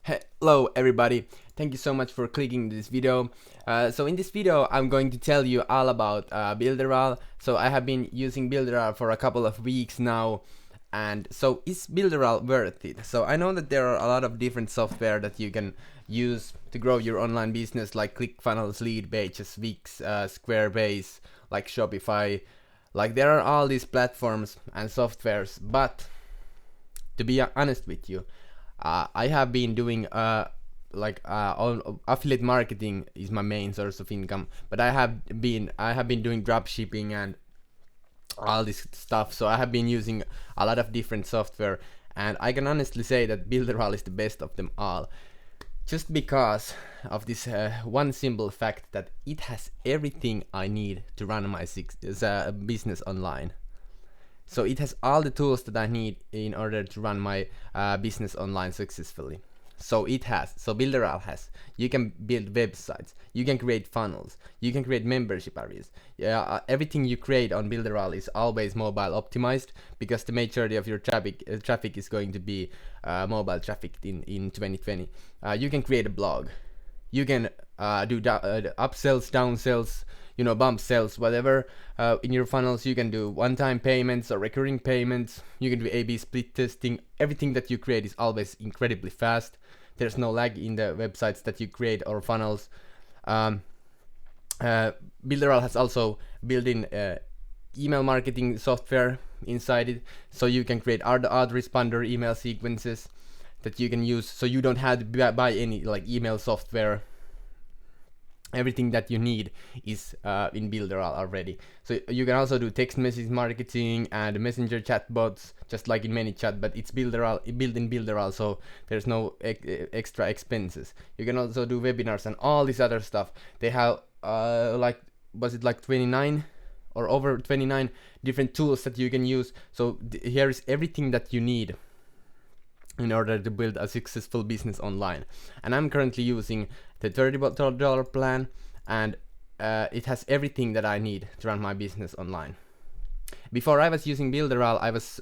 Hello everybody, thank you so much for clicking this video. So in this video I'm going to tell you all about Builderall. So I have been using Builderall for a couple of weeks now, and so is Builderall worth it? So I know that there are a lot of different software that you can use to grow your online business, like ClickFunnels, Leadpages, Wix, Squarebase, like Shopify. Like there are all these platforms and softwares, but to be honest with you, I have been doing affiliate marketing is my main source of income, but I have been doing drop shipping and all this stuff. So I have been using a lot of different software, and I can honestly say that Builderall is the best of them all, just because of this one simple fact that it has everything I need to run my business online. So it has all the tools that I need in order to run my business online successfully. So Builderall has. You can build websites, you can create funnels, you can create membership areas. Everything you create on Builderall is always mobile optimized, because the majority of your traffic is going to be mobile traffic in 2020. You can create a blog. You can do upsells, downsells, bump sells, whatever. In your funnels, you can do one-time payments or recurring payments. You can do A/B split testing. Everything that you create is always incredibly fast. There's no lag in the websites that you create or funnels. Builderall has also built-in email marketing software inside it, so you can create autoresponder email sequences that you can use, so you don't have to buy any email software. Everything that you need is in Builderall already. So you can also do text message marketing and messenger chatbots, just like in ManyChat, but it's built in Builderall, so there's no extra expenses. You can also do webinars and all this other stuff. They have 29 or over 29 different tools that you can use. So here is everything that you need in order to build a successful business online. And I'm currently using the $30 plan, and it has everything that I need to run my business online. Before I was using Builderall, I was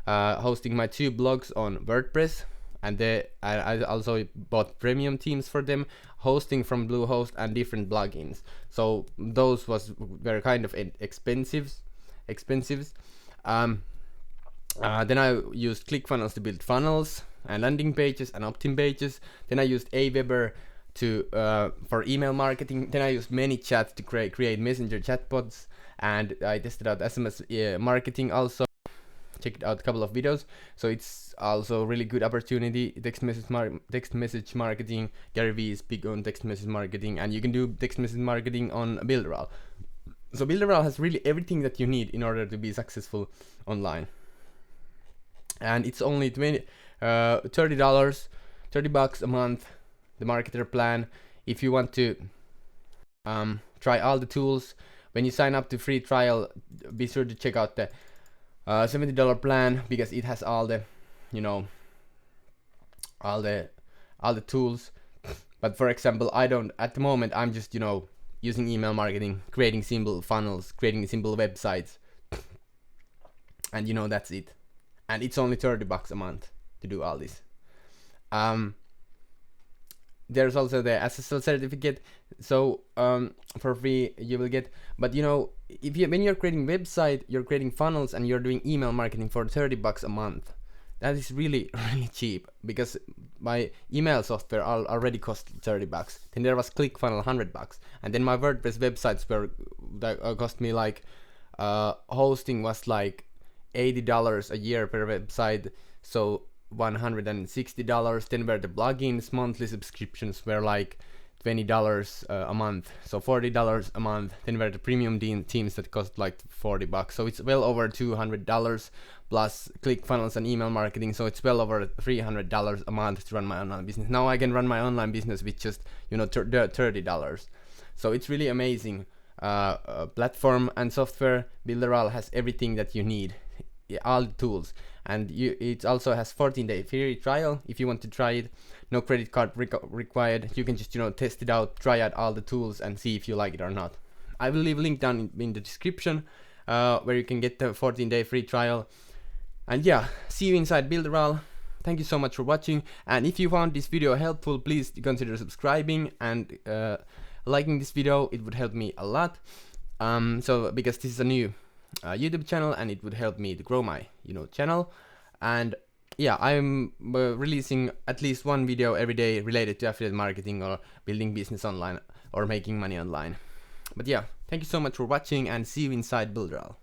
hosting my 2 blogs on WordPress, and I also bought premium themes for them, hosting from Bluehost and different plugins. So those were kind of expensive. Then I used ClickFunnels to build funnels and landing pages and opt-in pages. Then I used Aweber for email marketing. Then I used ManyChat to create messenger chatbots, and I tested out SMS marketing also. Checked out a couple of videos, so it's also a really good opportunity. Text message marketing. Gary Vee is big on text message marketing, and you can do text message marketing on Builderall. So Builderall has really everything that you need in order to be successful online. And it's only $30 $30 a month, the marketer plan. If you want to try all the tools, when you sign up to free trial, be sure to check out the $70 plan, because it has all the all the tools. But for example, at the moment I'm just using email marketing, creating simple funnels, creating simple websites, and that's it. And it's only $30 a month to do all this. There's also the SSL certificate, so for free you will get. But when you're creating website, you're creating funnels, and you're doing email marketing for $30 a month, that is really cheap, because my email software already cost $30. Then there was ClickFunnels, $100, and then my WordPress websites cost me hosting was $80 a year per website, so $160. Then were the plugins, monthly subscriptions were $20 a month, so $40 a month. Then were the premium themes that cost $40, so it's well over $200, plus ClickFunnels and email marketing, so it's well over $300 a month to run my online business. Now I can run my online business with just $30. So it's really amazing platform and software. Builderall has everything that you need, all the tools, and it also has 14-day free trial if you want to try it. No credit card required. You can just test it out, try out all the tools, and see if you like it or not. I will leave a link down in the description where you can get the 14-day free trial. And yeah, see you inside Builderall. thank you so much for watching, and if you found this video helpful, please consider subscribing and liking this video. It would help me a lot. So because this is a new YouTube channel, and it would help me to grow my channel. And yeah, I'm releasing at least one video every day related to affiliate marketing or building business online or making money online. But yeah, thank you so much for watching, and see you inside Builderall.